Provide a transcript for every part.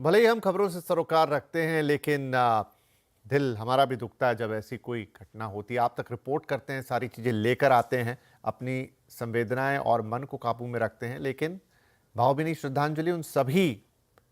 भले ही हम खबरों से सरोकार रखते हैं, लेकिन दिल हमारा भी दुखता है जब ऐसी कोई घटना होती है। आप तक रिपोर्ट करते हैं, सारी चीज़ें लेकर आते हैं, अपनी संवेदनाएं और मन को काबू में रखते हैं, लेकिन भावभीनी श्रद्धांजलि उन सभी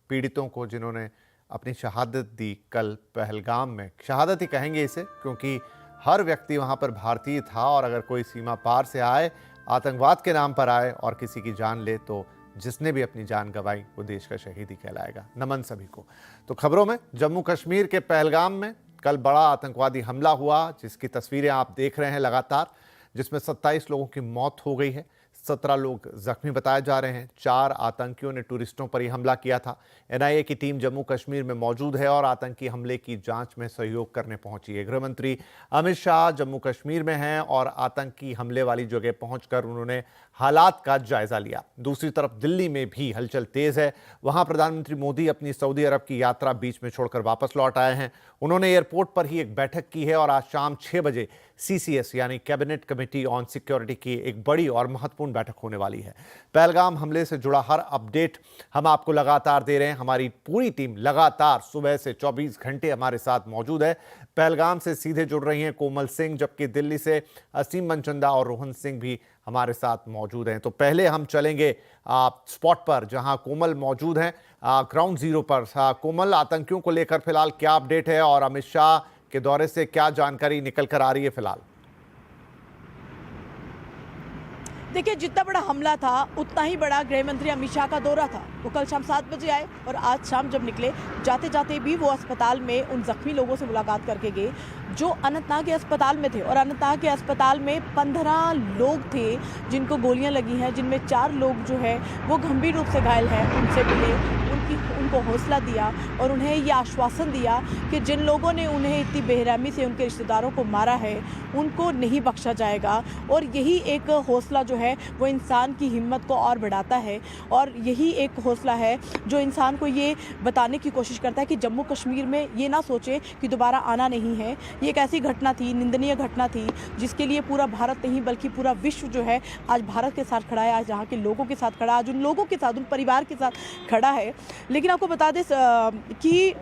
पीड़ितों को जिन्होंने अपनी शहादत दी कल पहलगाम में। शहादत ही कहेंगे इसे, क्योंकि हर व्यक्ति वहां पर भारतीय था, और अगर कोई सीमा पार से आए, आतंकवाद के नाम पर आए और किसी की जान ले, तो जिसने भी अपनी जान गंवाई वो देश का शहीद ही कहलाएगा। नमन सभी को। तो खबरों में, जम्मू कश्मीर के पहलगाम में कल बड़ा आतंकवादी हमला हुआ, जिसकी तस्वीरें आप देख रहे हैं लगातार, जिसमें 27 लोगों की मौत हो गई है, 17 लोग जख्मी बताए जा रहे हैं। 4 आतंकियों ने टूरिस्टों पर ही हमला किया था। एनआईए की टीम जम्मू कश्मीर में मौजूद है और आतंकी हमले की जांच में सहयोग करने पहुंची है। गृह मंत्री अमित शाह जम्मू कश्मीर में हैं और आतंकी हमले वाली जगह पहुंचकर उन्होंने हालात का जायजा लिया। दूसरी तरफ दिल्ली में भी हलचल तेज है। वहां प्रधानमंत्री मोदी अपनी सऊदी अरब की यात्रा बीच में छोड़कर वापस लौट आए हैं। उन्होंने एयरपोर्ट पर ही एक बैठक की है और आज शाम 6 बजे सीसीएस यानी कैबिनेट कमेटी ऑन सिक्योरिटी की एक बड़ी और महत्वपूर्ण बैठक होने वाली है। पहलगाम हमले से जुड़ा हर अपडेट हम आपको लगातार दे रहे हैं। हमारी पूरी टीम लगातार सुबह से 24 घंटे हमारे साथ मौजूद है। पहलगाम से सीधे जुड़ रही हैं कोमल सिंह, जबकि दिल्ली से असीम मनचंदा और रोहन सिंह भी हमारे साथ मौजूद हैं। तो पहले हम चलेंगे स्पॉट पर जहां कोमल मौजूद हैं, ग्राउंड जीरो पर। कोमल, आतंकियों को लेकर फिलहाल क्या अपडेट है और अमित शाह के दौरे से क्या जानकारी निकल कर आ रही है फिलहाल? देखिए, जितना बड़ा हमला था उतना ही बड़ा गृह मंत्री अमित शाह का दौरा था। वो कल शाम 7 बजे आए और आज शाम जब निकले, जाते जाते भी वो अस्पताल में उन जख्मी लोगों से मुलाकात करके गए जो अनंतनाग के अस्पताल में थे। और अनंतनाग के अस्पताल में 15 लोग थे जिनको गोलियां लगी हैं, जिनमें 4 लोग जो है वो गंभीर रूप से घायल हैं। उनसे मिले, उनको हौसला दिया और उन्हें ये आश्वासन दिया कि जिन लोगों ने उन्हें इतनी बेरहमी से उनके रिश्तेदारों को मारा है उनको नहीं बख्शा जाएगा। और यही एक हौसला जो है वो इंसान की हिम्मत को और बढ़ाता है, और यही एक हौसला है जो इंसान को ये बताने की कोशिश करता है कि जम्मू कश्मीर में ये ना सोचे कि दोबारा आना नहीं है। ये एक ऐसी घटना थी, निंदनीय घटना थी, जिसके लिए पूरा भारत नहीं बल्कि पूरा विश्व जो है आज भारत के साथ खड़ा है, आज यहाँ के लोगों के साथ खड़ा है, आज उन लोगों के साथ, उन परिवार के साथ खड़ा है। लेकिन आपको बता दें कि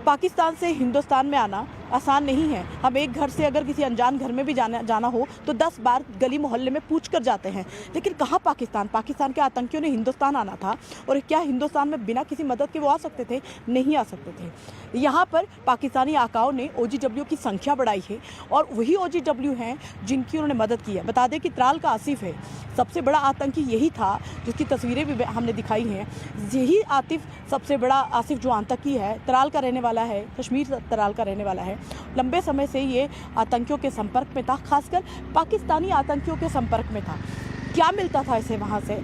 पाकिस्तान से हिंदुस्तान में आना आसान नहीं है। हम एक घर से अगर किसी अनजान घर में भी जाना हो तो 10 बार गली मोहल्ले में पूछ कर जाते हैं। लेकिन कहाँ पाकिस्तान के आतंकियों ने हिंदुस्तान आना था, और क्या हिंदुस्तान में बिना किसी मदद के वो आ सकते थे? नहीं आ सकते थे। यहाँ पर पाकिस्तानी आकाओं ने OGW की संख्या बढ़ाई है और वही OGW हैं जिनकी उन्होंने मदद की है। बता दें कि त्राल का आसिफ है सबसे बड़ा आतंकी, यही था जिसकी तस्वीरें भी हमने दिखाई हैं। यही सबसे बड़ा आसिफ जो आतंकी है, त्राल का रहने वाला है, कश्मीर त्राल का रहने वाला है। लंबे समय से ये आतंकियों के संपर्क में था, खासकर पाकिस्तानी आतंकियों के संपर्क में था। क्या मिलता था इसे? वहाँ से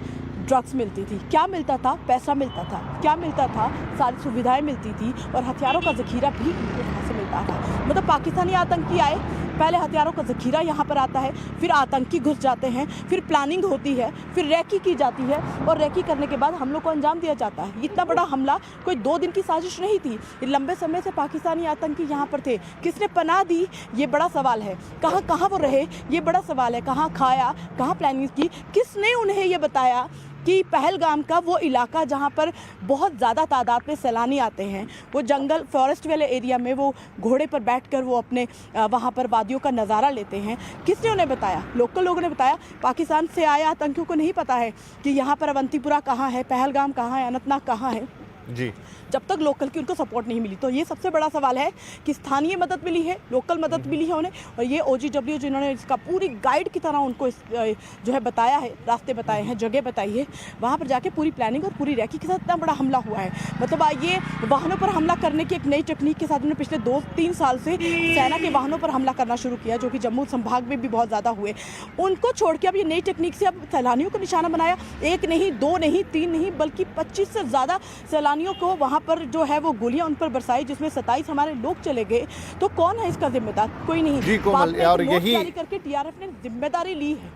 ड्रग्स मिलती थी। क्या मिलता था? पैसा मिलता था। क्या मिलता था? सारी सुविधाएं मिलती थी और हथियारों का जखीरा भी वहाँ से मिलता था। मतलब पाकिस्तानी आतंकी आए, पहले हथियारों का जखीरा यहाँ पर आता है, फिर आतंकी घुस जाते हैं, फिर प्लानिंग होती है, फिर रैकी की जाती है और रैकी करने के बाद हमलों को अंजाम दिया जाता है। इतना बड़ा हमला कोई 2 दिन की साजिश नहीं थी। लंबे समय से पाकिस्तानी आतंकी यहाँ पर थे। किसने पनाह दी, ये बड़ा सवाल है। कहाँ कहाँ वो रहे, ये बड़ा सवाल है। कहाँ खाया, कहाँ प्लानिंग की, किसने उन्हें ये बताया कि पहलगाम का वो इलाका जहाँ पर बहुत ज़्यादा तादाद में सैलानी आते हैं, वो जंगल फॉरेस्ट वाले एरिया में वो घोड़े पर बैठकर वो अपने वहाँ पर वादियों का नज़ारा लेते हैं, किसने उन्हें बताया? लोकल लोगों ने बताया। पाकिस्तान से आए आतंकियों को नहीं पता है कि यहाँ पर अवंतीपुरा कहाँ है, पहलगाम कहाँ है, अनंतनाग कहाँ है जी। जब तक लोकल की उनको सपोर्ट नहीं मिली। तो ये सबसे बड़ा सवाल है कि स्थानीय मदद मिली है, लोकल मदद मिली है उन्हें, और ये OGW जिन्होंने इसका पूरी गाइड की तरह उनको जो है बताया है, रास्ते बताए हैं, जगह बताई है, वहाँ पर जाके पूरी प्लानिंग और पूरी रैकी के साथ इतना बड़ा हमला हुआ है। मतलब ये वाहनों पर हमला करने की एक नई टेक्निक के साथ उन्होंने पिछले 2-3 साल से सेना के वाहनों पर हमला करना शुरू किया, जो कि जम्मू संभाग में भी बहुत ज़्यादा हुए। उनको छोड़ के अब ये नई टेक्निक से अब सैलानियों को निशाना बनाया। 1 नहीं, 2 नहीं, 3 नहीं, बल्कि 25 से ज़्यादा सैलानियों को वहाँ पर जो है वो गोलियां उन पर बरसाई, जिसमें 27 हमारे लोग चले गए। तो कौन है इसका जिम्मेदार? कोई नहीं। जी कोमल, और यही करके TRF ने जिम्मेदारी ली है।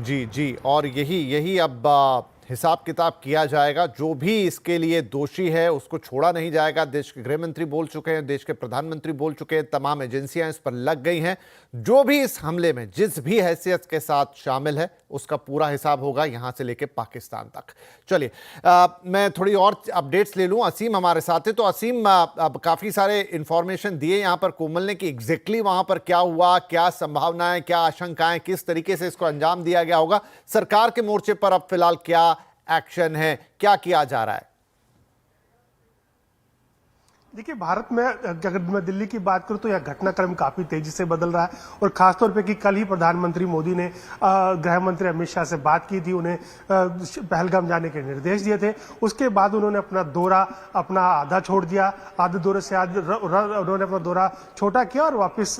जी, और यही अब हिसाब किताब किया जाएगा। जो भी इसके लिए दोषी है उसको छोड़ा नहीं जाएगा। देश के गृह मंत्री बोल चुके हैं, देश के प्रधानमंत्री बोल चुके हैं, तमाम एजेंसियां इस पर लग गई हैं। जो भी इस हमले में जिस भी हैसियत के साथ शामिल है उसका पूरा हिसाब होगा, यहां से लेकर पाकिस्तान तक। चलिए मैं थोड़ी और अपडेट्स ले लूं। असीम हमारे साथ है, तो असीम अब काफी सारे इंफॉर्मेशन दिए यहां पर कोमल ने कि एग्जैक्टली वहां पर क्या हुआ, क्या संभावनाएं, क्या आशंकाएं, किस तरीके से इसको अंजाम दिया गया होगा। सरकार के मोर्चे पर अब फिलहाल क्या एक्शन है, क्या किया जा रहा है? देखिए, भारत में अगर मैं दिल्ली की बात करूं तो यह घटनाक्रम काफी तेजी से बदल रहा है और खासतौर पे कि कल ही प्रधानमंत्री मोदी ने गृह मंत्री अमित शाह से बात की थी, उन्हें पहलगाम जाने के निर्देश दिए थे। उसके बाद उन्होंने अपना दौरा आधा छोड़ दिया। आधे दौरे से आज उन्होंने अपना दौरा छोटा किया और वापस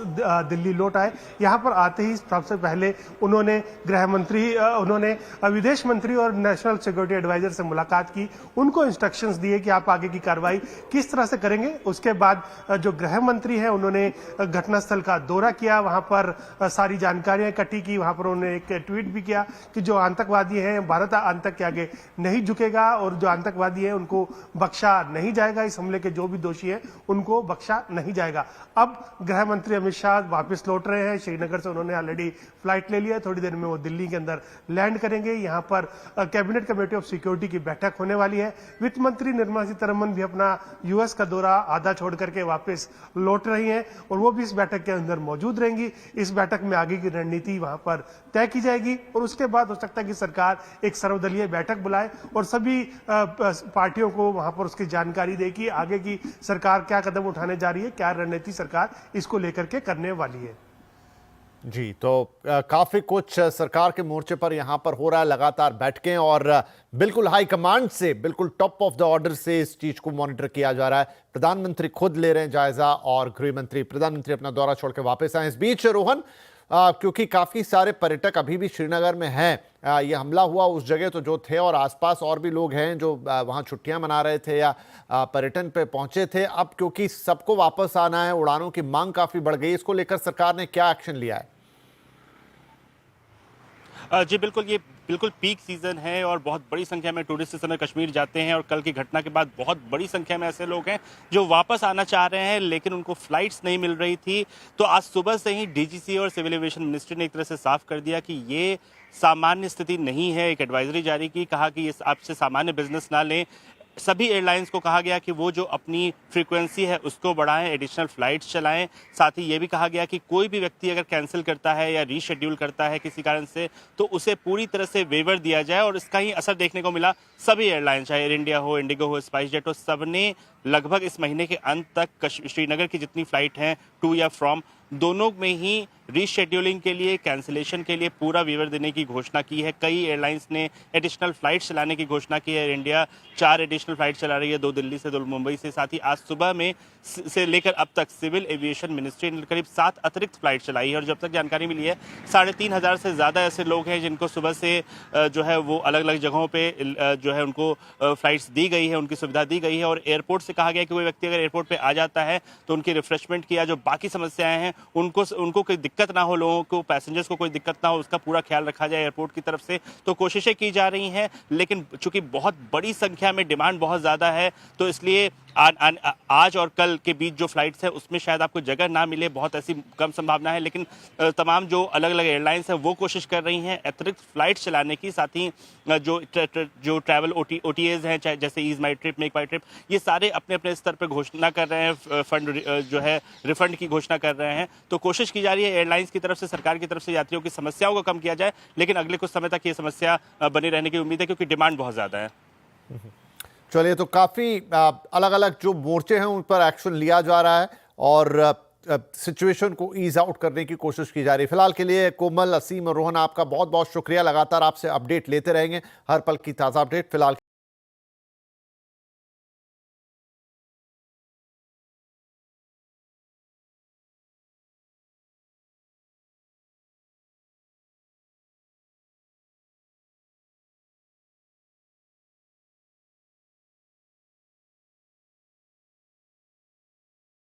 दिल्ली लौट आए। यहाँ पर आते ही सबसे पहले उन्होंने उन्होंने विदेश मंत्री और नेशनल सिक्योरिटी एडवाइजर से मुलाकात की, उनको इंस्ट्रक्शंस दिए कि आप आगे की कार्रवाई किस तरह से करेंगे। उसके बाद जो गृह मंत्री है उन्होंने घटनास्थल का दौरा किया, वहां पर सारी जानकारियां इकट्ठी की। वहां पर उन्होंने एक ट्वीट भी किया कि जो आतंकवादी हैं, भारत आतंक के आगे नहीं झुकेगा और जो आतंकवादी है उनको बख्शा नहीं जाएगा। इस हमले के जो भी दोषी हैं उनको बख्शा नहीं जाएगा। अब गृह मंत्री अमित शाह वापस लौट रहे हैं श्रीनगर से। उन्होंने ऑलरेडी फ्लाइट ले लिया, थोड़ी देर में वो दिल्ली के अंदर लैंड करेंगे। यहाँ पर कैबिनेट कमेटी ऑफ सिक्योरिटी की बैठक होने वाली है। वित्त मंत्री निर्मला सीतारमण भी अपना यूएस का दौरा आधा छोड़ करके वापस लौट रही हैं और वो भी इस बैठक के अंदर मौजूद रहेंगी। इस बैठक में आगे की रणनीति वहां पर तय की जाएगी और उसके बाद हो सकता है कि सरकार एक सर्वदलीय बैठक बुलाए और सभी पार्टियों को वहां पर उसकी जानकारी दे कि आगे की सरकार क्या कदम उठाने जा रही है, क्या रणनीति सरकार इसको लेकर के करने वाली है। जी, तो काफी कुछ सरकार के मोर्चे पर यहां पर हो रहा है, लगातार बैठकें और बिल्कुल हाई कमांड से, बिल्कुल टॉप ऑफ द ऑर्डर से इस चीज को मॉनिटर किया जा रहा है। प्रधानमंत्री खुद ले रहे हैं जायजा और गृह मंत्री, प्रधानमंत्री अपना दौरा छोड़ के वापस आए। इस बीच रोहन, क्योंकि काफी सारे पर्यटक अभी भी श्रीनगर में हैं, ये हमला हुआ उस जगह तो जो थे और आसपास और भी लोग हैं जो वहां छुट्टियां मना रहे थे या पर्यटन पे पहुंचे थे। अब क्योंकि सबको वापस आना है, उड़ानों की मांग काफी बढ़ गई, इसको लेकर सरकार ने क्या एक्शन लिया है? जी बिल्कुल, ये बिल्कुल पीक सीज़न है और बहुत बड़ी संख्या में टूरिस्ट इस समय कश्मीर जाते हैं और कल की घटना के बाद बहुत बड़ी संख्या में ऐसे लोग हैं जो वापस आना चाह रहे हैं लेकिन उनको फ्लाइट्स नहीं मिल रही थी। तो आज सुबह से ही डीजीसी और सिविल एविएशन मिनिस्ट्री ने एक तरह से साफ कर दिया कि ये सामान्य स्थिति नहीं है। एक एडवाइजरी जारी की, कहा कि ये आपसे सामान्य बिजनेस ना लें। सभी एयरलाइंस को कहा गया कि वो जो अपनी फ्रीक्वेंसी है उसको बढ़ाएं, एडिशनल फ्लाइट्स चलाएं। साथ ही ये भी कहा गया कि कोई भी व्यक्ति अगर कैंसिल करता है या रीशेड्यूल करता है किसी कारण से तो उसे पूरी तरह से वेवर दिया जाए। और इसका ही असर देखने को मिला। सभी एयरलाइंस, चाहे एयर इंडिया हो, इंडिगो हो, स्पाइस जेट हो, सबने लगभग इस महीने के अंत तक श्रीनगर की जितनी फ्लाइट हैं टू या फ्रॉम, दोनों में ही रीशेड्यूलिंग के लिए, कैंसिलेशन के लिए पूरा वेवर देने की घोषणा की है। कई एयरलाइंस ने एडिशनल फ्लाइट्स चलाने की घोषणा की है। एयर इंडिया 4 एडिशनल फ्लाइट चला रही है, 2 दिल्ली से, 2 मुंबई से। साथ ही आज सुबह में से लेकर अब तक सिविल एविएशन मिनिस्ट्री ने करीब 7 अतिरिक्त फ्लाइट चलाई है और जब तक जानकारी मिली है 3,500 से ज़्यादा ऐसे लोग हैं जिनको सुबह से जो है वो अलग अलग जगहों पे जो है उनको फ्लाइट्स दी गई है, उनकी सुविधा दी गई है। और एयरपोर्ट से कहा गया कि कोई व्यक्ति अगर एयरपोर्ट पे आ जाता है तो उनकी रिफ्रेशमेंट की या जो बाकी समस्याएं हैं उनको कोई दिक्कत ना हो, लोगों को, पैसेंजर्स को कोई दिक्कत ना हो, उसका पूरा ख्याल रखा जाए एयरपोर्ट की तरफ से। तो कोशिशें की जा रही हैं लेकिन चूंकि बहुत बड़ी संख्या में डिमांड बहुत ज़्यादा है तो इसलिए आज और कल के बीच जो फ्लाइट्स है उसमें शायद आपको जगह ना मिले, बहुत ऐसी कम संभावना है। लेकिन तमाम जो अलग अलग एयरलाइंस हैं वो कोशिश कर रही हैं अतिरिक्त फ्लाइट्स चलाने की। साथ ही जो ट्रैवल OTAs हैं, चाहे जैसे ईज माई ट्रिप, मेक माई ट्रिप, ये सारे अपने अपने स्तर पर घोषणा कर रहे हैं, फंड जो है रिफंड की घोषणा कर रहे हैं। तो कोशिश की जा रही है एयरलाइंस की तरफ से, सरकार की तरफ से यात्रियों की समस्याओं को कम किया जाए, लेकिन अगले कुछ समय तक ये समस्या बनी रहने की उम्मीद है क्योंकि डिमांड बहुत ज़्यादा है। चलिए, तो काफी अलग अलग जो मोर्चे हैं उन पर एक्शन लिया जा रहा है और सिचुएशन को ईज आउट करने की कोशिश की जा रही है। फिलहाल के लिए कोमल, असीम और रोहन, आपका बहुत बहुत शुक्रिया। लगातार आपसे अपडेट लेते रहेंगे, हर पल की ताज़ा अपडेट। फिलहाल